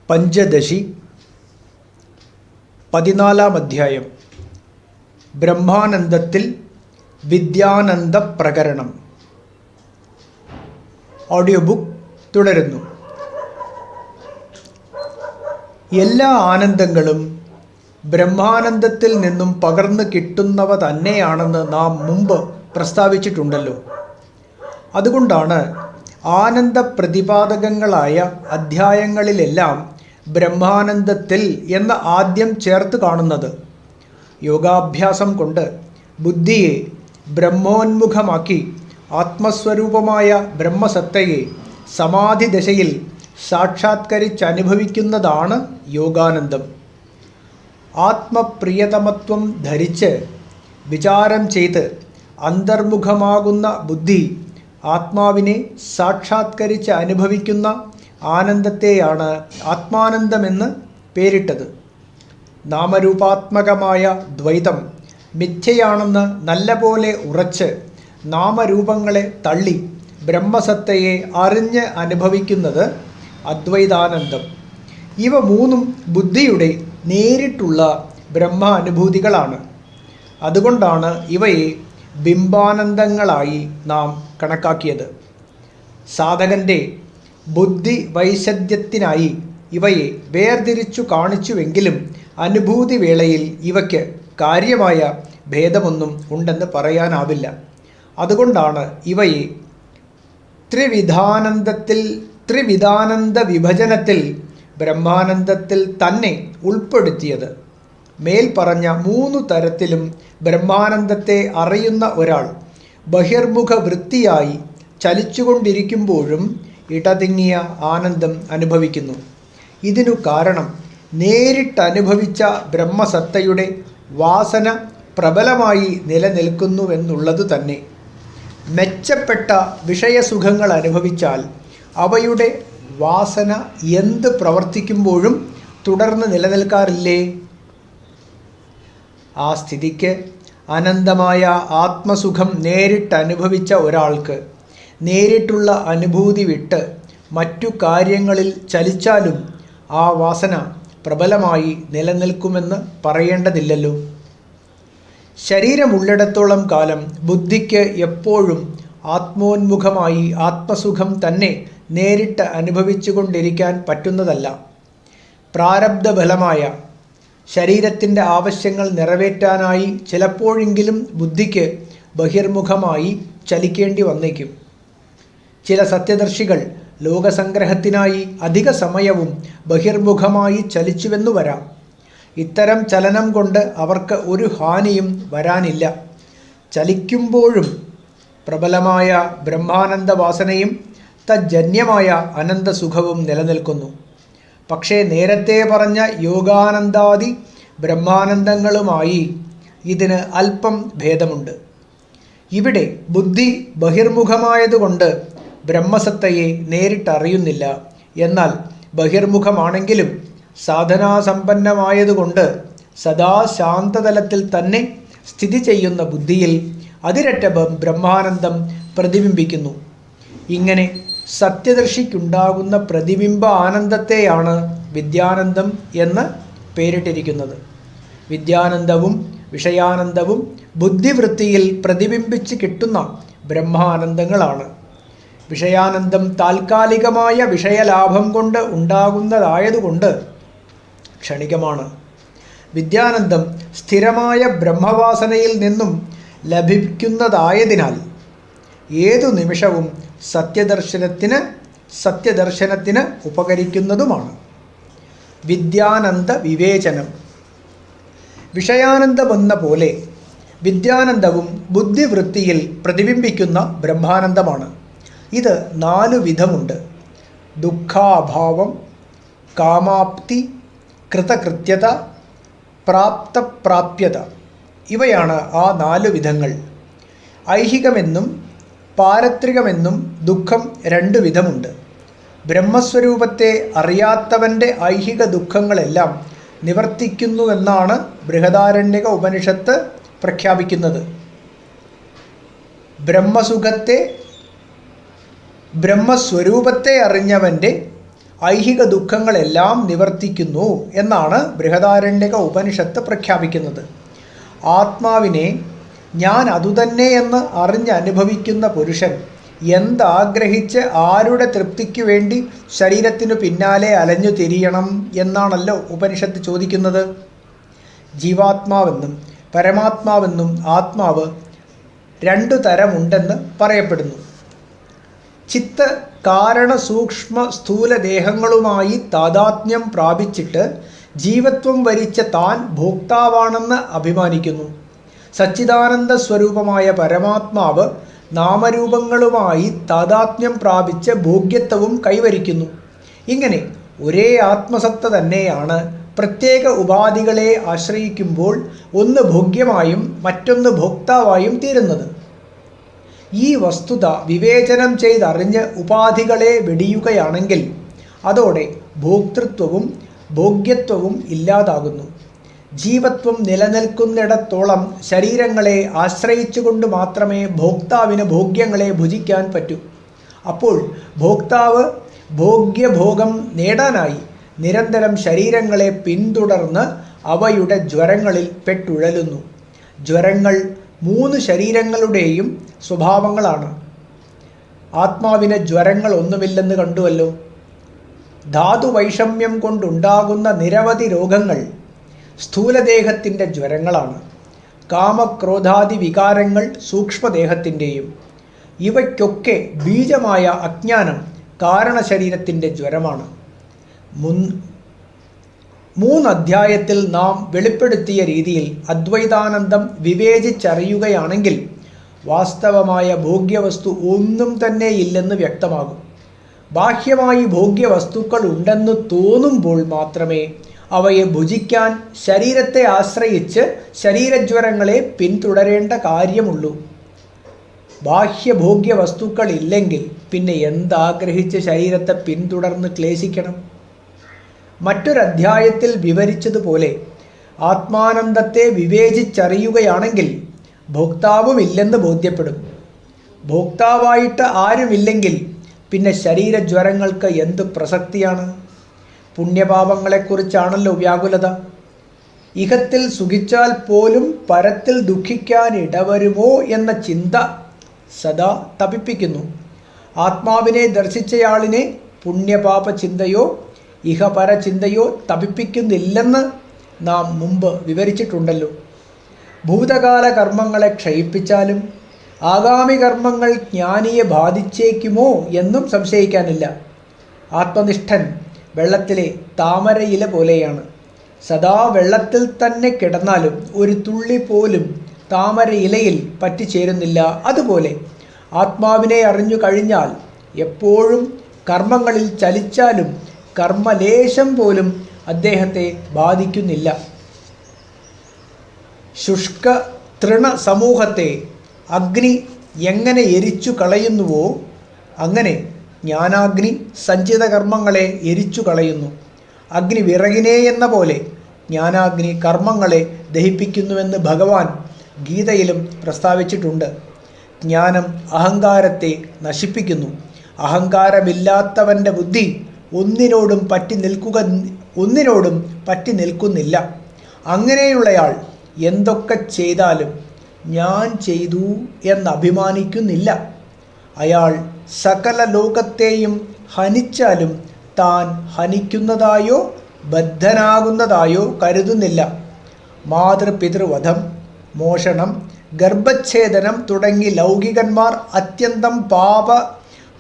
പഞ്ചദശി 14-ാം അധ്യായം. ബ്രഹ്മാനന്ദത്തിൽ Vidyananda പ്രകരണം. Audio book തുടരുന്നു. എല്ലാ ആനന്ദങ്ങളും ബ്രഹ്മാനന്ദത്തിൽ നിന്നും പകർന്നു കിട്ടുന്നവ തന്നെയാണെന്ന് നാം മുമ്പ് പ്രസ്താവിച്ചിട്ടുണ്ടല്ലോ. അതുകൊണ്ടാണ് ആനന്ദ പ്രതിപാദകങ്ങളായ അധ്യായങ്ങളിലെല്ലാം ബ്രഹ്മാനന്ദത്തിൽ എന്ന് ആദ്യം ചേർത്ത് കാണുന്നത്. യോഗാഭ്യാസം കൊണ്ട് ബുദ്ധിയെ ബ്രഹ്മോന്മുഖമാക്കി ആത്മസ്വരൂപമായ ബ്രഹ്മസത്തയെ സമാധി ദശയിൽ സാക്ഷാത്കരിച്ചനുഭവിക്കുന്നതാണ് യോഗാനന്ദം. ആത്മപ്രിയതമത്വം ധരിച്ച് വിചാരം ചെയ്ത് അന്തർമുഖമാകുന്ന ബുദ്ധി ആത്മാവിനെ സാക്ഷാത്കരിച്ച് അനുഭവിക്കുന്ന ആനന്ദത്തെയാണ് ആത്മാനന്ദമെന്ന് പേരിട്ടത്. നാമരൂപാത്മകമായ ദ്വൈതം മിഥ്യയാണെന്ന് നല്ലപോലെ ഉറച്ച് നാമരൂപങ്ങളെ തള്ളി ബ്രഹ്മസത്തയെ അറിഞ്ഞ് അനുഭവിക്കുന്നത് അദ്വൈതാനന്ദം. ഇവ മൂന്നും ബുദ്ധിയുടെ നേരിട്ടുള്ള ബ്രഹ്മ അനുഭൂതികളാണ്. അതുകൊണ്ടാണ് ഇവയെ ബിംബാനന്ദങ്ങളായി നാം കണക്കാക്കിയത്. സാധകൻ്റെ ബുദ്ധി വൈശദ്ധ്യത്തിനായി ഇവയെ വേർതിരിച്ചു കാണിച്ചുവെങ്കിലും അനുഭൂതി വേളയിൽ ഇവയ്ക്ക് കാര്യമായ ഭേദമൊന്നും ഉണ്ടെന്ന് പറയാനാവില്ല. അതുകൊണ്ടാണ് ഇവയെ ത്രിവിധാനന്ദ വിഭജനത്തിൽ ബ്രഹ്മാനന്ദത്തിൽ തന്നെ ഉൾപ്പെടുത്തിയത്. മേൽ പറഞ്ഞ 3 തരത്തിലും ബ്രഹ്മാനന്ദത്തെ അറിയുന്ന ഒരാൾ ബഹിർമുഖ വൃത്തിയായി ചലിച്ചുകൊണ്ടിരിക്കുമ്പോഴും ഇടതിങ്ങിയ ആനന്ദം അനുഭവിക്കുന്നു. ഇതിനു കാരണം നേരിട്ടനുഭവിച്ച ബ്രഹ്മസത്തയുടെ വാസന പ്രബലമായി നിലനിൽക്കുന്നുവെന്നുള്ളത് തന്നെ. മെച്ചപ്പെട്ട വിഷയസുഖങ്ങൾ അനുഭവിച്ചാൽ അവയുടെ വാസന എന്ത് പ്രവർത്തിക്കുമ്പോഴും തുടർന്ന് നിലനിൽക്കാറില്ലേ? ആ സ്ഥിതിക്ക് അനന്തമായ ആത്മസുഖം നേരിട്ടനുഭവിച്ച ഒരാൾക്ക് നേരിട്ടുള്ള അനുഭൂതി വിട്ട് മറ്റു കാര്യങ്ങളിൽ ചലിച്ചാലും ആ വാസന പ്രബലമായി നിലനിൽക്കുമെന്ന് പറയേണ്ടതില്ലല്ലോ. ശരീരമുള്ളിടത്തോളം കാലം ബുദ്ധിക്ക് എപ്പോഴും ആത്മോന്മുഖമായി ആത്മസുഖം തന്നെ നേരിട്ട് അനുഭവിച്ചുകൊണ്ടിരിക്കാൻ പറ്റുന്നതല്ല. പ്രാരബ്ധഫലമായ ശരീരത്തിൻ്റെ ആവശ്യങ്ങൾ നിറവേറ്റാനായി ചിലപ്പോഴെങ്കിലും ബുദ്ധിക്ക് ബഹിർമുഖമായി ചലിക്കേണ്ടി വന്നേക്കും. ചില സത്യദർശികൾ ലോകസംഗ്രഹത്തിനായി അധിക സമയവും ബഹിർമുഖമായി ചലിച്ചുവെന്നു വരാം. ഇത്തരം ചലനം കൊണ്ട് അവർക്ക് ഒരു ഹാനിയും വരാനില്ല. ചലിക്കുമ്പോഴും പ്രബലമായ ബ്രഹ്മാനന്ദ വാസനയും തജ്ജന്യമായ അനന്തസുഖവും നിലനിൽക്കുന്നു. പക്ഷേ നേരത്തെ പറഞ്ഞ യോഗാനന്ദാദി ബ്രഹ്മാനന്ദങ്ങളുമായി ഇതിന് അല്പം ഭേദമുണ്ട്. ഇവിടെ ബുദ്ധി ബഹിർമുഖമായതുകൊണ്ട് ബ്രഹ്മസത്തയെ നേരിട്ടറിയുന്നില്ല. എന്നാൽ ബഹിർമുഖമാണെങ്കിലും സാധനാസമ്പന്നമായതുകൊണ്ട് സദാ ശാന്തതലത്തിൽ തന്നെ സ്ഥിതി ചെയ്യുന്ന ബുദ്ധിയിൽ അതിരറ്റ ബ്രഹ്മാനന്ദം പ്രതിബിംബിക്കുന്നു. ഇങ്ങനെ സത്യദർശിക്കുണ്ടാകുന്ന പ്രതിബിംബ ആനന്ദത്തെയാണ് വിദ്യാനന്ദം എന്ന് പേരിട്ടിരിക്കുന്നത്. വിദ്യാനന്ദവും വിഷയാനന്ദവും ബുദ്ധിവൃത്തിയിൽ പ്രതിബിംബിച്ച് കിട്ടുന്ന ബ്രഹ്മാനന്ദങ്ങളാണ്. വിഷയാനന്ദം താൽക്കാലികമായ വിഷയലാഭം കൊണ്ട് ഉണ്ടാകുന്നതായതുകൊണ്ട് ക്ഷണികമാണ്. വിദ്യാനന്ദം സ്ഥിരമായ ബ്രഹ്മവാസനയിൽ നിന്നും ലഭിക്കുന്നതായതിനാൽ ഏതു നിമിഷവും സത്യദർശനത്തിന് ഉപകരിക്കുന്നതുമാണ്. വിദ്യാനന്ദ വിവേചനം. വിഷയാനന്ദമെന്ന പോലെ വിദ്യാനന്ദവും ബുദ്ധിവൃത്തിയിൽ പ്രതിബിംബിക്കുന്ന ബ്രഹ്മാനന്ദമാണ്. ഇത് 4 വിധമുണ്ട്. ദുഃഖാഭാവം, കാമാപ്തി, കൃതകൃത്യത, പ്രാപ്തപ്രാപ്യത. ഇവയാണ് ആ 4 വിധങ്ങൾ. ഐഹികമെന്നും പാരത്രികമെന്നും ദുഃഖം 2 വിധമുണ്ട്. ബ്രഹ്മസ്വരൂപത്തെ അറിയാത്തവൻ്റെ ഐഹിക ദുഃഖങ്ങളെല്ലാം നിവർത്തിക്കുന്നുവെന്നാണ് ബൃഹദാരണ്യക ഉപനിഷത്ത് പ്രഖ്യാപിക്കുന്നത്. ബ്രഹ്മസ്വരൂപത്തെ അറിഞ്ഞവൻ്റെ ഐഹിക ദുഃഖങ്ങളെല്ലാം നിവർത്തിക്കുന്നു എന്നാണ് ബൃഹദാരണ്യക ഉപനിഷത്ത് പ്രഖ്യാപിക്കുന്നത്. ആത്മാവിനെ ഞാൻ അതുതന്നെ എന്ന് അറിഞ്ഞനുഭവിക്കുന്ന പുരുഷൻ എന്താഗ്രഹിച്ച് ആരുടെ തൃപ്തിക്ക് വേണ്ടി ശരീരത്തിനു പിന്നാലെ അലഞ്ഞു തിരിയണം എന്നാണല്ലോ ഉപനിഷത്ത് ചോദിക്കുന്നത്. ജീവാത്മാവെന്നും പരമാത്മാവെന്നും ആത്മാവ് രണ്ടു തരമുണ്ടെന്ന് പറയപ്പെടുന്നു. ചിത്ത് കാരണ സൂക്ഷ്മ സ്ഥൂലദേഹങ്ങളുമായി താദാത്മ്യം പ്രാപിച്ചിട്ട് ജീവത്വം വരിച്ച താൻ ഭോക്താവാണെന്ന് അഭിമാനിക്കുന്നു. സച്ചിദാനന്ദ സ്വരൂപമായ പരമാത്മാവ് നാമരൂപങ്ങളുമായി താദാത്മ്യം പ്രാപിച്ച് ഭോഗ്യത്വവും കൈവരിക്കുന്നു. ഇങ്ങനെ ഒരേ ആത്മസത്ത തന്നെയാണ് പ്രത്യേക ഉപാധികളെ ആശ്രയിക്കുമ്പോൾ ഒന്ന് ഭോഗ്യമായും മറ്റൊന്ന് ഭോക്താവായും തീരുന്നത്. ഈ വസ്തുത വിവേചനം ചെയ്തറിഞ്ഞ് ഉപാധികളെ വെടിയുകയാണെങ്കിൽ അതോടെ ഭോക്തൃത്വവും ഭോഗ്യത്വവും ഇല്ലാതാകുന്നു. ജീവത്വം നിലനിൽക്കുന്നിടത്തോളം ശരീരങ്ങളെ ആശ്രയിച്ചുകൊണ്ട് മാത്രമേ ഭോക്താവിന് ഭോഗ്യങ്ങളെ ഭുജിക്കാൻ പറ്റൂ. അപ്പോൾ ഭോക്താവ് ഭോഗ്യഭോഗം നേടാനായി നിരന്തരം ശരീരങ്ങളെ പിന്തുടർന്ന് അവയുടെ ജ്വരങ്ങളിൽ പെട്ടുഴലുന്നു. ജ്വരങ്ങൾ 3 ശരീരങ്ങളുടെയും സ്വഭാവങ്ങളാണ്. ആത്മാവിന് ജ്വരങ്ങൾ ഒന്നുമില്ലെന്ന് കണ്ടുവല്ലോ. ധാതുവൈഷമ്യം കൊണ്ടുണ്ടാകുന്ന നിരവധി രോഗങ്ങൾ സ്ഥൂലദേഹത്തിൻ്റെ ജ്വരങ്ങളാണ്. കാമക്രോധാദി വികാരങ്ങൾ സൂക്ഷ്മദേഹത്തിൻ്റെയും. ഇവയ്ക്കൊക്കെ ബീജമായ അജ്ഞാനം കാരണശരീരത്തിൻ്റെ ജ്വരമാണ്. 3 അധ്യായത്തിൽ നാം വെളിപ്പെടുത്തിയ രീതിയിൽ അദ്വൈതാനന്ദം വിവേചിച്ചറിയുകയാണെങ്കിൽ വാസ്തവമായ ഭോഗ്യവസ്തു ഒന്നും തന്നെ ഇല്ലെന്ന് വ്യക്തമാകും. ബാഹ്യമായി ഭോഗ്യവസ്തുക്കൾ ഉണ്ടെന്ന് തോന്നുമ്പോൾ മാത്രമേ അവയെ ഭുജിക്കാൻ ശരീരത്തെ ആശ്രയിച്ച് ശരീരജ്വരങ്ങളെ പിന്തുടരേണ്ട കാര്യമുള്ളൂ. ബാഹ്യഭോഗ്യവസ്തുക്കൾ ഇല്ലെങ്കിൽ പിന്നെ എന്താഗ്രഹിച്ച് ശരീരത്തെ പിന്തുടർന്ന് ക്ലേശിക്കണം? മറ്റൊരധ്യായത്തിൽ വിവരിച്ചതുപോലെ ആത്മാനന്ദത്തെ വിവേചിച്ചറിയുകയാണെങ്കിൽ ഭോക്താവുമില്ലെന്ന് ബോധ്യപ്പെടും. ഭോക്താവായിട്ട് ആരുമില്ലെങ്കിൽ പിന്നെ ശരീരജ്വരങ്ങൾക്ക് എന്ത് പ്രസക്തിയാണ്? പുണ്യപാപങ്ങളെക്കുറിച്ചാണല്ലോ വ്യാകുലത. ഇഹത്തിൽ സുഖിച്ചാൽ പോലും പരത്തിൽ ദുഃഖിക്കാൻ ഇടവരുമോ എന്ന ചിന്ത സദാ തപിപ്പിക്കുന്നു. ആത്മാവിനെ ദർശിച്ചയാളിനെ പുണ്യപാപ ചിന്തയോ ഇഹപര ചിന്തയോ തപിപ്പിക്കുന്നില്ലെന്ന് നാം മുമ്പ് വിവരിച്ചിട്ടുണ്ടല്ലോ. ഭൂതകാല കർമ്മങ്ങളെ ക്ഷയിപ്പിച്ചാലും ആഗാമി കർമ്മങ്ങൾ ജ്ഞാനിയെ ബാധിച്ചേക്കുമോ എന്നും സംശയിക്കാനില്ല. ആത്മനിഷ്ഠൻ വെള്ളത്തിലെ താമരയില പോലെയാണ്. സദാ വെള്ളത്തിൽ തന്നെ കിടന്നാലും ഒരു തുള്ളി പോലും താമരയിലയിൽ പറ്റിച്ചേരുന്നില്ല. അതുപോലെ ആത്മാവിനെ അറിഞ്ഞു കഴിഞ്ഞാൽ എപ്പോഴും കർമ്മങ്ങളിൽ ചലിച്ചാലും കർമ്മലേശം പോലും അദ്ദേഹത്തെ ബാധിക്കുന്നില്ല. ശുഷ്ക തൃണ സമൂഹത്തെ അഗ്നി എങ്ങനെ എരിച്ചു കളയുന്നുവോ അങ്ങനെ ജ്ഞാനാഗ്നി സഞ്ചിത കർമ്മങ്ങളെ എരിച്ചു കളയുന്നു. അഗ്നി വിറകിനെ എന്ന പോലെ ജ്ഞാനാഗ്നി കർമ്മങ്ങളെ ദഹിപ്പിക്കുന്നുവെന്ന് ഭഗവാൻ ഗീതയിലും പ്രസ്താവിച്ചിട്ടുണ്ട്. ജ്ഞാനം അഹങ്കാരത്തെ നശിപ്പിക്കുന്നു. അഹങ്കാരമില്ലാത്തവൻ്റെ ബുദ്ധി ഒന്നിനോടും പറ്റി നിൽക്കുന്നില്ല. അങ്ങനെയുള്ളയാൾ എന്തൊക്കെ ചെയ്താലും ഞാൻ ചെയ്തു എന്നഭിമാനിക്കുന്നില്ല. അയാൾ സകല ലോകത്തെയും ഹനിച്ചാലും താൻ ഹനിക്കുന്നതായോ ബദ്ധനാകുന്നതായോ കരുതുന്നില്ല. മാതൃപിതൃവധം, മോഷണം, ഗർഭച്ഛേദനം തുടങ്ങി ലൗകികന്മാർ അത്യന്തം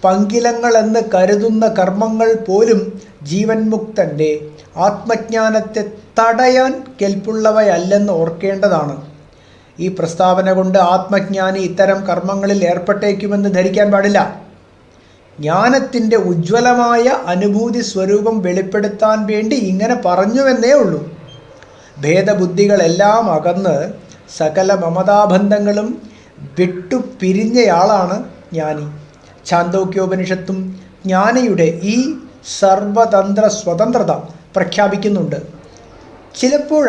പങ്കിലങ്ങളെന്ന് കരുതുന്ന കർമ്മങ്ങൾ പോലും ജീവൻ മുക്തൻ്റെ ആത്മജ്ഞാനത്തെ തടയാൻ കെൽപ്പുള്ളവയല്ലെന്ന് ഓർക്കേണ്ടതാണ്. ഈ പ്രസ്താവന കൊണ്ട് ആത്മജ്ഞാനി ഇത്തരം കർമ്മങ്ങളിൽ ഏർപ്പെട്ടേക്കുമെന്ന് ധരിക്കാൻ പാടില്ല. ജ്ഞാനത്തിൻ്റെ ഉജ്ജ്വലമായ അനുഭൂതി സ്വരൂപം വെളിപ്പെടുത്താൻ വേണ്ടി ഇങ്ങനെ പറഞ്ഞുവെന്നേ ഉള്ളൂ. ഭേദബുദ്ധികളെല്ലാം അകന്ന് സകല മമതാബന്ധങ്ങളും വിട്ടുപിരിഞ്ഞയാളാണ് ജ്ഞാനി. ഛാന്തോക്യോപനിഷത്തും ജ്ഞാനിയുടെ ഈ സർവതന്ത്ര സ്വതന്ത്രത പ്രഖ്യാപിക്കുന്നുണ്ട്. ചിലപ്പോൾ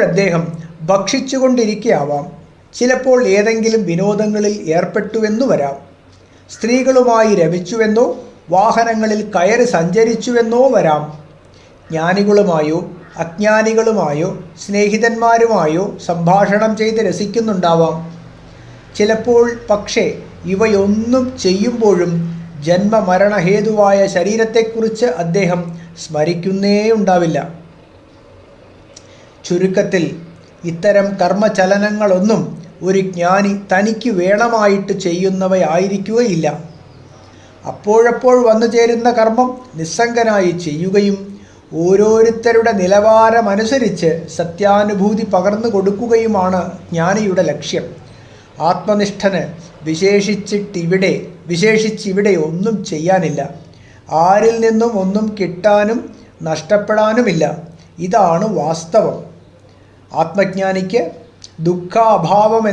അദ്ദേഹം ഭക്ഷിച്ചുകൊണ്ടിരിക്കുകയാവാം, ചിലപ്പോൾ ഏതെങ്കിലും വിനോദങ്ങളിൽ ഏർപ്പെട്ടുവെന്നു വരാം. സ്ത്രീകളുമായി രമിച്ചുവെന്നോ വാഹനങ്ങളിൽ കയറി സഞ്ചരിച്ചുവെന്നോ വരാം. ജ്ഞാനികളുമായോ അജ്ഞാനികളുമായോ സ്നേഹിതന്മാരുമായോ സംഭാഷണം ചെയ്ത് രസിക്കുന്നുണ്ടാവാം. ചിലപ്പോൾ പക്ഷേ ഇവയൊന്നും ചെയ്യുമ്പോഴും ജന്മമരണഹേതുവായ ശരീരത്തെക്കുറിച്ച് അദ്ദേഹം സ്മരിക്കുന്നേയുണ്ടാവില്ല. ചുരുക്കത്തിൽ ഇത്തരം കർമ്മചലനങ്ങളൊന്നും ഒരു ജ്ഞാനി തനിക്ക് വേണമായിട്ട് ചെയ്യുന്നവയായിരിക്കുകയില്ല. അപ്പോഴപ്പോൾ വന്നു ചേരുന്ന കർമ്മം നിസ്സംഗനായി ചെയ്യുകയും ഓരോരുത്തരുടെ നിലവാരമനുസരിച്ച് സത്യാനുഭൂതി പകർന്നു കൊടുക്കുകയുമാണ് ജ്ഞാനിയുടെ ലക്ഷ്യം. ആത്മനിഷ്ഠന് വിശേഷിച്ചിവിടെ ഒന്നും ചെയ്യാനില്ല. ആരിൽ നിന്നും ഒന്നും കിട്ടാനും നഷ്ടപ്പെടാനുമില്ല. ഇതാണ് വാസ്തവം. ആത്മജ്ഞാനിക്ക് ദുഃഖാഭാവം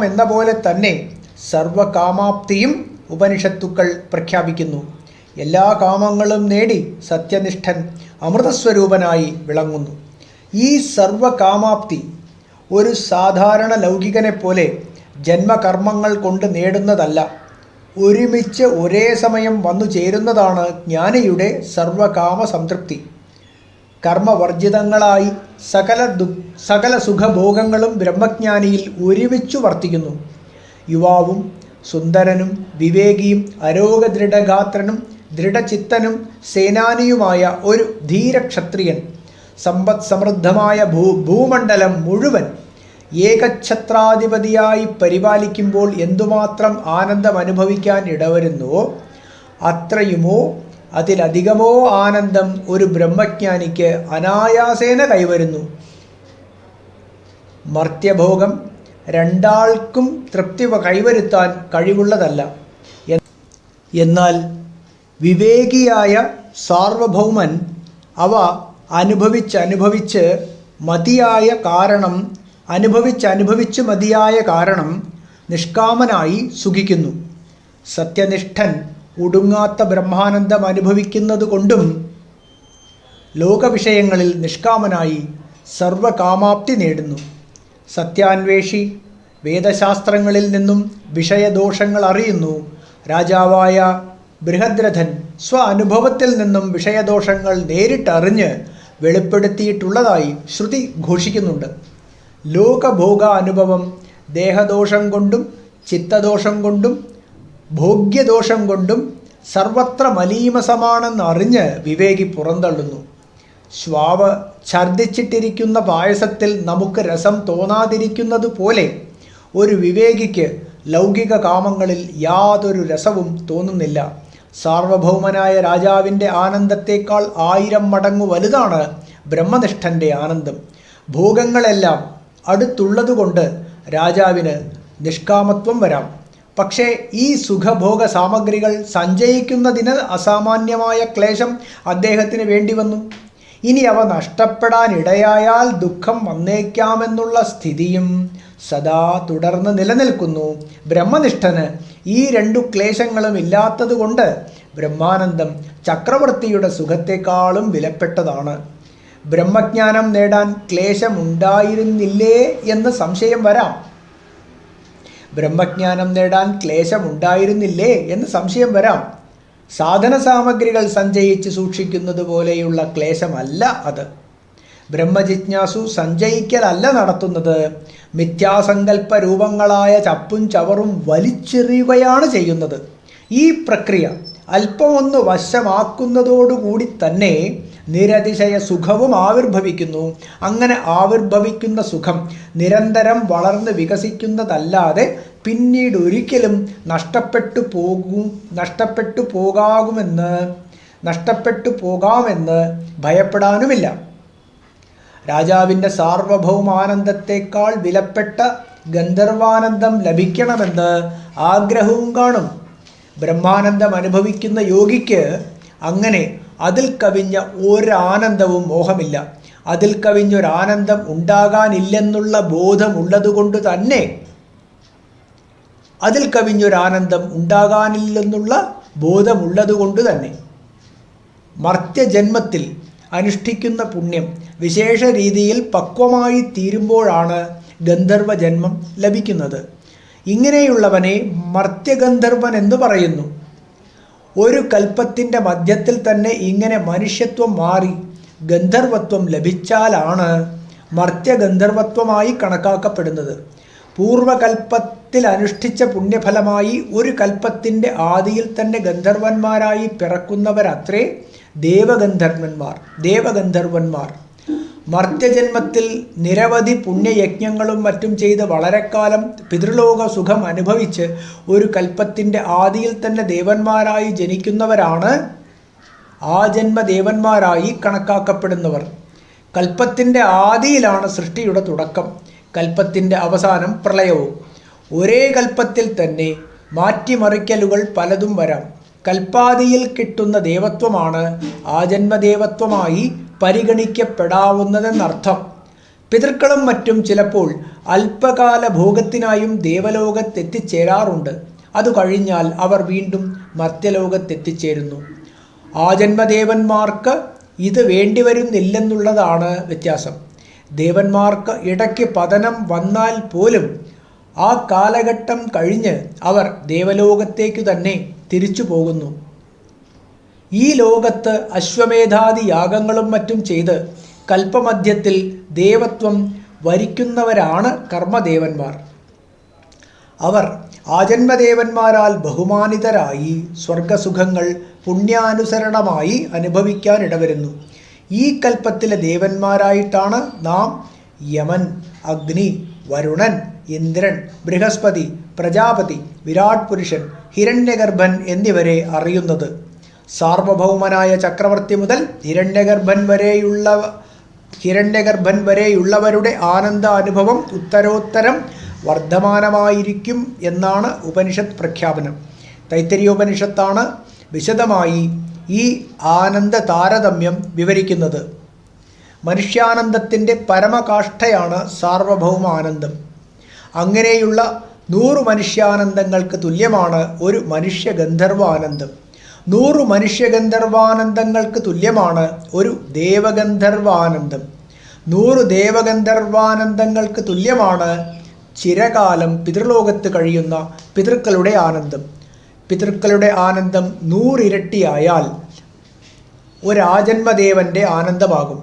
എന്നതുപോലെ തന്നെ സർവകാമാപ്തിയും ഉപനിഷത്തുക്കൾ പ്രഖ്യാപിക്കുന്നു. എല്ലാ കാമങ്ങളും നേടി സത്യനിഷ്ഠൻ അമൃതസ്വരൂപനായി വിളങ്ങുന്നു. ഈ സർവകാമാപ്തി ഒരു സാധാരണ ലൗകികനെപ്പോലെ ജന്മകർമ്മങ്ങൾ കൊണ്ട് നേടുന്നതല്ല. ഒരുമിച്ച് ഒരേ സമയം വന്നു ചേരുന്നതാണ് ജ്ഞാനിയുടെ സർവകാമ സംതൃപ്തി. കർമ്മവർജിതങ്ങളായി സകല സുഖഭോഗങ്ങളും ബ്രഹ്മജ്ഞാനിയിൽ ഒരുമിച്ചു വർത്തിക്കുന്നു. യുവാവും സുന്ദരനും വിവേകിയും അരോഗദൃഢഗാത്രനും ദൃഢചിത്തനും സേനാനിയുമായ ഒരു ധീരക്ഷത്രിയൻ സമ്പദ് സമൃദ്ധമായ ഭൂമണ്ഡലം മുഴുവൻ ഏകഛത്രാധിപതിയായി പരിപാലിക്കുമ്പോൾ എന്തുമാത്രം ആനന്ദം അനുഭവിക്കാൻ ഇടവരുന്നുവോ അത്രയുമോ അതിലധികമോ ആനന്ദം ഒരു ബ്രഹ്മജ്ഞാനിക്ക് അനായാസേന കൈവരുന്നു. മർത്യഭോഗം രണ്ടാൾക്കും തൃപ്തി കൈവരുത്താൻ കഴിവുള്ളതല്ല. എന്നാൽ വിവേകിയായ സാർവഭൗമൻ അവ അനുഭവിച്ച് മതിയായ കാരണം നിഷ്കാമനായി സുഖിക്കുന്നു. സത്യനിഷ്ഠൻ ഒടുങ്ങാത്ത ബ്രഹ്മാനന്ദം അനുഭവിക്കുന്നത് കൊണ്ടും ലോകവിഷയങ്ങളിൽ നിഷ്കാമനായി സർവകാമാപ്തി നേടുന്നു. സത്യാന്വേഷി വേദശാസ്ത്രങ്ങളിൽ നിന്നും വിഷയദോഷങ്ങൾ അറിയുന്നു. രാജാവായ ബൃഹദ്രഥൻ അനുഭവത്തിൽ നിന്നും വിഷയദോഷങ്ങൾ നേരിട്ടറിഞ്ഞ് വെളിപ്പെടുത്തിയിട്ടുള്ളതായി ശ്രുതി ഘോഷിക്കുന്നുണ്ട്. ലോകഭോഗ അനുഭവം ദേഹദോഷം കൊണ്ടും ചിത്തദോഷം കൊണ്ടും ഭോഗ്യദോഷം കൊണ്ടും സർവത്ര മലീമസമാണെന്ന് അറിഞ്ഞ് വിവേകി പുറന്തള്ളുന്നു. ശ്വാവ് ഛർദ്ദിച്ചിട്ടിരിക്കുന്ന പായസത്തിൽ നമുക്ക് രസം തോന്നാതിരിക്കുന്നത് പോലെ ഒരു വിവേകിക്ക് ലൗകിക കാമങ്ങളിൽ യാതൊരു രസവും തോന്നുന്നില്ല. സാർവഭൗമനായ രാജാവിൻ്റെ ആനന്ദത്തേക്കാൾ 1000 മടങ്ങു വലുതാണ് ബ്രഹ്മനിഷ്ഠൻ്റെ ആനന്ദം. ഭോഗങ്ങളെല്ലാം അടുത്തുള്ളതുകൊണ്ട് രാജാവിന് നിഷ്കാമത്വം വരാം. പക്ഷേ ഈ സുഖഭോഗ സാമഗ്രികൾ സഞ്ചയിക്കുന്നതിന് അസാമാന്യമായ ക്ലേശം അദ്ദേഹത്തിന് വേണ്ടി വന്നു. ഇനി അവ നഷ്ടപ്പെടാനിടയായാൽ ദുഃഖം വന്നേക്കാമെന്നുള്ള സ്ഥിതിയും സദാ തുടർന്ന് നിലനിൽക്കുന്നു. ബ്രഹ്മനിഷ്ഠന് ഈ 2 ക്ലേശങ്ങളും ഇല്ലാത്തതുകൊണ്ട് ബ്രഹ്മാനന്ദം ചക്രവർത്തിയുടെ സുഖത്തെക്കാളും വിലപ്പെട്ടതാണ്. ബ്രഹ്മജ്ഞാനം നേടാൻ ക്ലേശമുണ്ടായിരുന്നില്ലേ എന്ന് സംശയം വരാം. സാധന സാമഗ്രികൾ സഞ്ചയിച്ച് സൂക്ഷിക്കുന്നത് പോലെയുള്ള ക്ലേശമല്ല അത്. ബ്രഹ്മജിജ്ഞാസു സഞ്ചയിക്കലല്ല നടത്തുന്നത്. മിഥ്യാസങ്കല്പ രൂപങ്ങളായ ചപ്പും ചവറും വലിച്ചെറിയുകയാണ് ചെയ്യുന്നത്. ഈ പ്രക്രിയ അല്പമൊന്ന് വശമാക്കുന്നതോടുകൂടി തന്നെ നിരതിശയ സുഖവും ആവിർഭവിക്കുന്നു. അങ്ങനെ ആവിർഭവിക്കുന്ന സുഖം നിരന്തരം വളർന്ന് വികസിക്കുന്നതല്ലാതെ പിന്നീട് ഒരിക്കലും നഷ്ടപ്പെട്ടു പോകാമെന്ന് ഭയപ്പെടാനുമില്ല. രാജാവിൻ്റെ സാർവഭൗമാനന്ദത്തേക്കാൾ വിലപ്പെട്ട ഗന്ധർവാനന്ദം ലഭിക്കണമെന്ന് ആഗ്രഹവും കാണും. ബ്രഹ്മാനന്ദം അനുഭവിക്കുന്ന യോഗിക്ക് അങ്ങനെ അതിൽ കവിഞ്ഞ ഒരാനന്ദവും മോഹമില്ല. അതിൽ കവിഞ്ഞൊരാനന്ദം ഉണ്ടാകാനില്ലെന്നുള്ള ബോധമുള്ളതുകൊണ്ട് തന്നെ മർത്യജന്മത്തിൽ അനുഷ്ഠിക്കുന്ന പുണ്യം വിശേഷ രീതിയിൽ പക്വമായി തീരുമ്പോഴാണ് ഗന്ധർവ ജന്മം ലഭിക്കുന്നത്. ഇങ്ങനെയുള്ളവനെ മർത്യഗന്ധർവൻ എന്ന് പറയുന്നു. ഒരു കൽപ്പത്തിൻ്റെ മധ്യത്തിൽ തന്നെ ഇങ്ങനെ മനുഷ്യത്വം മാറി ഗന്ധർവത്വം ലഭിച്ചാലാണ് മർത്യഗന്ധർവത്വമായി കണക്കാക്കപ്പെടുന്നത്. പൂർവകൽപ്പത്തിൽ അനുഷ്ഠിച്ച പുണ്യഫലമായി ഒരു കൽപ്പത്തിൻ്റെ ആദിയിൽ തന്നെ ഗന്ധർവന്മാരായി പിറക്കുന്നവരത്രേ ദേവഗന്ധർവന്മാർ. മർത്യജന്മത്തിൽ നിരവധി പുണ്യയജ്ഞങ്ങളും മറ്റും ചെയ്ത് വളരെക്കാലം പിതൃലോക സുഖം അനുഭവിച്ച് ഒരു കൽപ്പത്തിൻ്റെ ആദിയിൽ തന്നെ ദേവന്മാരായി ജനിക്കുന്നവരാണ് ആ ജന്മദേവന്മാരായി കണക്കാക്കപ്പെടുന്നവർ. കൽപ്പത്തിൻ്റെ ആദിയിലാണ് സൃഷ്ടിയുടെ തുടക്കം, കൽപ്പത്തിൻ്റെ അവസാനം പ്രളയവും. ഒരേ കൽപ്പത്തിൽ തന്നെ മാറ്റിമറിക്കലുകൾ പലതും വരാം. കൽപ്പാദിയിൽ കിട്ടുന്ന ദേവത്വമാണ് ആജന്മദേവത്വമായി പരിഗണിക്കപ്പെടാവുന്നതെന്നർത്ഥം. പിതൃക്കളും മറ്റും ചിലപ്പോൾ അല്പകാല ഭോഗത്തിനായും ദേവലോകത്തെത്തിച്ചേരാറുണ്ട്. അത് കഴിഞ്ഞാൽ അവർ വീണ്ടും മർത്യലോകത്തെത്തിച്ചേരുന്നു. ആജന്മദേവന്മാർക്ക് ഇത് വേണ്ടിവരുന്നില്ലെന്നുള്ളതാണ് വ്യത്യാസം. ദേവന്മാർക്ക് ഇടയ്ക്ക് പതനം വന്നാൽ പോലും ആ കാലഘട്ടം കഴിഞ്ഞ് അവർ ദേവലോകത്തേക്കു തന്നെ തിരിച്ചു പോകുന്നു. ഈ ലോകത്ത് അശ്വമേധാദി യാഗങ്ങളും മറ്റും ചെയ്ത് കൽപ്പമധ്യത്തിൽ ദേവത്വം വരിക്കുന്നവരാണ് കർമ്മദേവന്മാർ. അവർ ആജന്മദേവന്മാരാൽ ബഹുമാനിതരായി സ്വർഗസുഖങ്ങൾ പുണ്യാനുസരണമായി അനുഭവിക്കാനിടവരുന്നു. ഈ കൽപ്പത്തിലെ ദേവന്മാരായിട്ടാണ് നാം യമൻ, അഗ്നി, വരുണൻ, ഇന്ദ്രൻ, ബൃഹസ്പതി, പ്രജാപതി, വിരാട് പുരുഷൻ, ഹിരണ്യഗർഭൻ എന്നിവരെ അറിയുന്നത്. സാർവഭൗമനായ ചക്രവർത്തി മുതൽ ഹിരണ്യഗർഭൻ വരെയുള്ളവരുടെ ആനന്ദ അനുഭവം ഉത്തരോത്തരം വർദ്ധമാനമായിരിക്കും എന്നാണ് ഉപനിഷത്ത് പ്രഖ്യാപനം. തൈത്തരീയോപനിഷത്താണ് വിശദമായി ഈ ആനന്ദ താരതമ്യം വിവരിക്കുന്നത്. മനുഷ്യാനന്ദത്തിൻ്റെ പരമകാഷ്ഠയാണ് സാർവഭൗമ ആനന്ദം. അങ്ങനെയുള്ള 100 മനുഷ്യാനന്ദങ്ങൾക്ക് തുല്യമാണ് ഒരു മനുഷ്യഗന്ധർവാനന്ദം. 100 മനുഷ്യഗന്ധർവാനന്ദങ്ങൾക്ക് തുല്യമാണ് ഒരു ദേവഗന്ധർവാനന്ദം. 100 ദേവഗന്ധർവാനന്ദങ്ങൾക്ക് തുല്യമാണ് ചിരകാലം പിതൃലോകത്ത് കഴിയുന്ന പിതൃക്കളുടെ ആനന്ദം. പിതൃക്കളുടെ ആനന്ദം 100 ഇരട്ടിയായാൽ ഒരാജന്മദേവൻ്റെ ആനന്ദമാകും.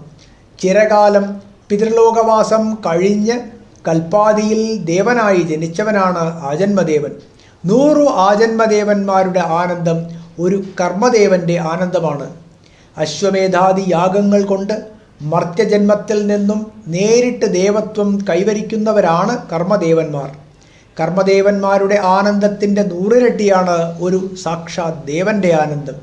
ചിരകാലം പിതൃലോകവാസം കഴിഞ്ഞ് കൽപ്പാദിയിൽ ദേവനായി ജനിച്ചവനാണ് ആജന്മദേവൻ. 100 ആജന്മദേവന്മാരുടെ ആനന്ദം ഒരു കർമ്മദേവൻ്റെ ആനന്ദമാണ്. അശ്വമേധാദി യാഗങ്ങൾ കൊണ്ട് മർത്യജന്മത്തിൽ നിന്നും നേരിട്ട് ദേവത്വം കൈവരിക്കുന്നവരാണ് കർമ്മദേവന്മാർ. കർമ്മദേവന്മാരുടെ ആനന്ദത്തിൻ്റെ 100 ഇരട്ടിയാണ് ഒരു സാക്ഷാത് ദേവൻ്റെ ആനന്ദം.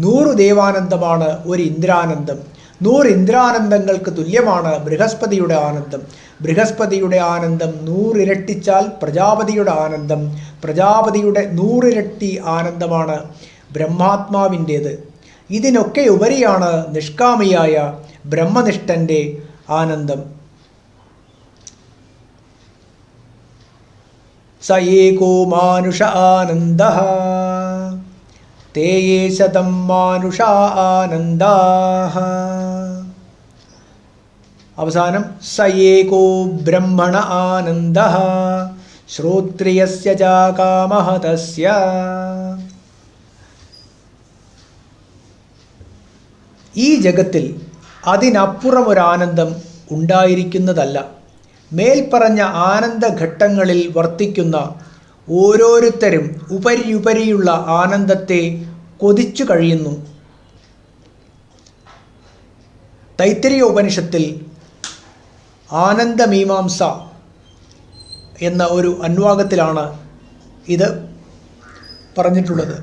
100 ദേവാനന്ദമാണ് ഒരു ഇന്ദ്രാനന്ദം. 100 ഇന്ദ്രാനന്ദങ്ങൾക്ക് തുല്യമാണ് ബൃഹസ്പതിയുടെ ആനന്ദം. ബൃഹസ്പതിയുടെ ആനന്ദം 100 ഇരട്ടിച്ചാൽ പ്രജാപതിയുടെ ആനന്ദം. പ്രജാപതിയുടെ 100 ഇരട്ടി ആനന്ദമാണ് ബ്രഹ്മാത്മാവിൻ്റേത്. ഇതിനൊക്കെ ഉപരിയാണ് നിഷ്കാമിയായ ബ്രഹ്മനിഷ്ഠൻ്റെ ആനന്ദം. സ ഏകോ മാനുഷ ആനന്ദഃ തേ യേ ശതം മാനുഷാ ആനന്ദാഃ. അവസാനം സ ഏകോ ബ്രഹ്മണ ആനന്ദഃ ശ്രോത്രിയസ്യ ച കാമഃ തസ്യ. ഈ ജഗത്തിൽ അതിനപ്പുറമൊരാനന്ദം ഉണ്ടായിരിക്കുന്നതല്ല. മേൽപ്പറഞ്ഞ ആനന്ദഘട്ടങ്ങളിൽ വർത്തിക്കുന്ന ഓരോരുത്തരും ഉപരിയുള്ള ആനന്ദത്തെ കൊതിച്ചു കഴിയുന്നു. തൈത്തരീയ ഉപനിഷത്തിൽ ആനന്ദമീമാംസ എന്ന ഒരു അന്വാഗത്തിലാണ് ഇത് പറഞ്ഞിട്ടുള്ളത്.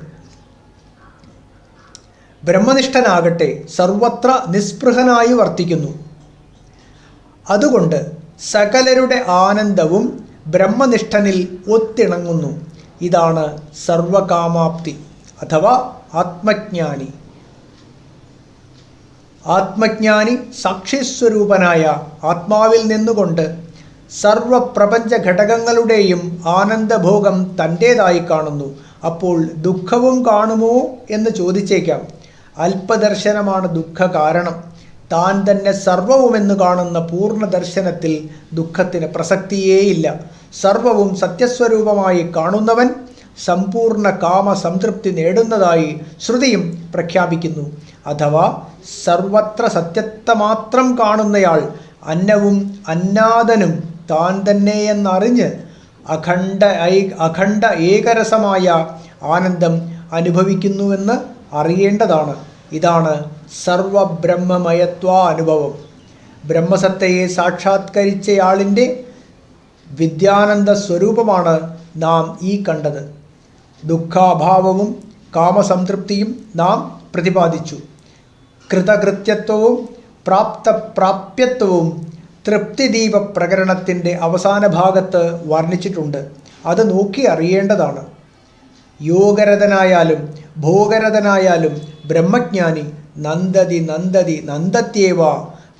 ബ്രഹ്മനിഷ്ഠനാകട്ടെ സർവത്ര നിസ്പൃഹനായി വർത്തിക്കുന്നു. അതുകൊണ്ട് സകലരുടെ ആനന്ദവും ബ്രഹ്മനിഷ്ഠനിൽ ഒത്തിണങ്ങുന്നു. ഇതാണ് സർവകാമാപ്തി അഥവാ ആത്മജ്ഞാനി. ആത്മജ്ഞാനി സാക്ഷിസ്വരൂപനായ ആത്മാവിൽ നിന്നുകൊണ്ട് സർവപ്രപഞ്ച ഘടകങ്ങളുടെയും ആനന്ദഭോഗം തൻ്റേതായി കാണുന്നു. അപ്പോൾ ദുഃഖവും കാണുമോ എന്ന് ചോദിച്ചേക്കാം. അല്പദർശനമാണ് ദുഃഖ കാരണം. താൻ തന്നെ സർവവുമെന്ന് കാണുന്ന പൂർണ്ണ ദർശനത്തിൽ ദുഃഖത്തിന് പ്രസക്തിയേയില്ല. സർവവും സത്യസ്വരൂപമായി കാണുന്നവൻ സമ്പൂർണ്ണ കാമ സംതൃപ്തി നേടുന്നതായി ശ്രുതിയും പ്രഖ്യാപിക്കുന്നു. അഥവാ സർവത്ര സത്യത്തെ മാത്രം കാണുന്നയാൾ അന്നവും അന്നാദനും താൻ തന്നെയെന്നറിഞ്ഞ് അഖണ്ഡ ഏകരസമായ ആനന്ദം അനുഭവിക്കുന്നുവെന്ന് അറിയേണ്ടതാണ്. ഇതാണ് സർവബ്രഹ്മമയത്വാനുഭവം. ബ്രഹ്മസത്തയെ സാക്ഷാത്കരിച്ചയാളിൻ്റെ വിദ്യാനന്ദ സ്വരൂപമാണ് നാം ഈ കണ്ടത്. ദുഃഖാഭാവവും കാമസംതൃപ്തിയും നാം പ്രതിപാദിച്ചു. കൃതകൃത്യത്വവും പ്രാപ്യത്വവും തൃപ്തിദീപ പ്രകരണത്തിൻ്റെ അവസാന ഭാഗത്ത് വർണ്ണിച്ചിട്ടുണ്ട്. അത് നോക്കി അറിയേണ്ടതാണ്. യോഗരഥനായാലും ഭോഗരഥനായാലും ബ്രഹ്മജ്ഞാനി നന്ദതി നന്ദതി നന്ദത്യേവ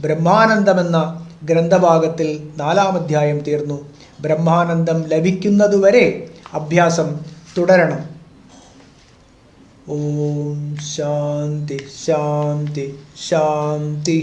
ബ്രഹ്മാനന്ദമെന്ന ഗ്രന്ഥഭാഗത്തിൽ 4-ാം അധ്യായം തീർന്നു. ബ്രഹ്മാനന്ദം ലഭിക്കുന്നതുവരെ അഭ്യാസം തുടരണം. ഓം ശാന്തി ശാന്തി ശാന്തി.